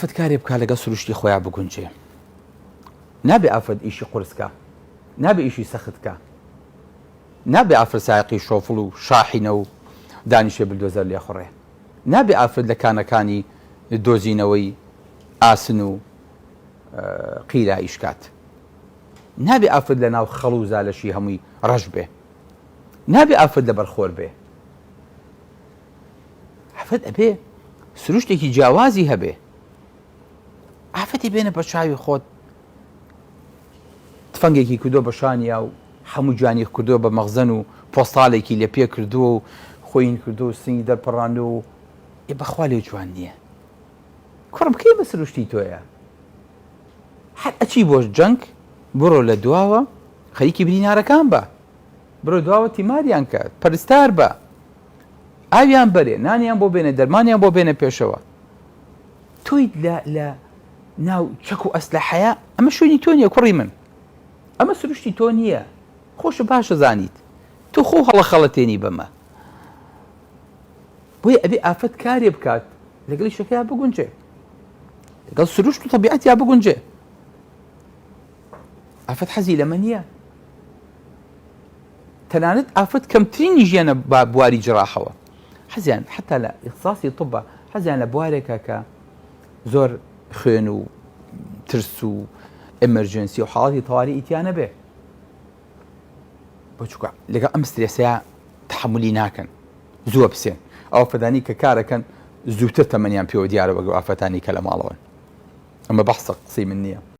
ئافرەت کارێ بکات لەگەڵ سروشتی خۆیان بگونجێ. نابێ ئافرەت ئیشی قورسکە، نابێ ئیشی سەختکە، نابێ ئافرەت سایقی شۆفڵ و شاحینە و دانیشێ بلدۆزەر لێ خوڕێ، نابێ ئافرەت لە کانەکانی دۆزینەوەی ئاسن و قیرا ئیشکات، نابێ ئافرەت لە ناو خەڵ و زالەشی هەمووی ڕەش بێ، نابێ ئافرەت لە بەرخۆر بێ. ئافرەت ئەبێ سروشتێکی جیاوازی هەبێ. ئافرەتی بێنە بە چاوی خۆت تفەنگێکی کردۆ بە شانیا و هەموو جوانی کردۆ بە مەغزەن و پۆستاڵێکی لێ پێ کردووە و خۆین کردو و سنگی دەرپەڕاندە و بەخوا لێ جوان نییە. کوڕم کەی بە سروشتی تۆیە؟ حەت ئەچی بۆ جەنگ بڕۆ لە دواوە خەریکی بنینارەکان بە، بڕۆ دواوە تیماریان کە پەرستار بە، ئاویان بەرێ، نانیان بۆ بێنە، دەرمانیان بۆ بێنە پێشەوە. تۆی لە ناو چەک و ئەسلحەیە ئەمە شوێنی تۆ نییە کوڕی من، ئەمە سروشتی تۆ نییە. خۆشە باشە زانیت تۆ خۆ هەڵە خەڵەتێنی بەمە. بۆیە ئەبێ ئافرەت کارێ بکات لەگەڵی شەکەیان بگونجێ، لەگەڵ سروشت و تەبیعەتیان بگونجێ. ئافرەت حەزی لەمە نییە. تەنانەت ئافرەت کەمترینی ژیانە بواری جراحەوە، حەزیان حتا لە ئیختصاسی طبە حەزیان لە بوارێکە کە زۆر خوێن و ترس و ئەمەرجەنسی و حاڵاتی تەواوی ئیتیانە بێ. بۆچکە لەگەڵ ئەم سترێسەیە تەحملی ناکەن، زووە بسێن. ئەو ئافرەتانی کە کارەکەن زووتر تەمەنیان پێوە دیارە بەگەڵ ئافرەتانی کە لە ماڵەوەن. ئەمە بەحسە قسەی من نییە.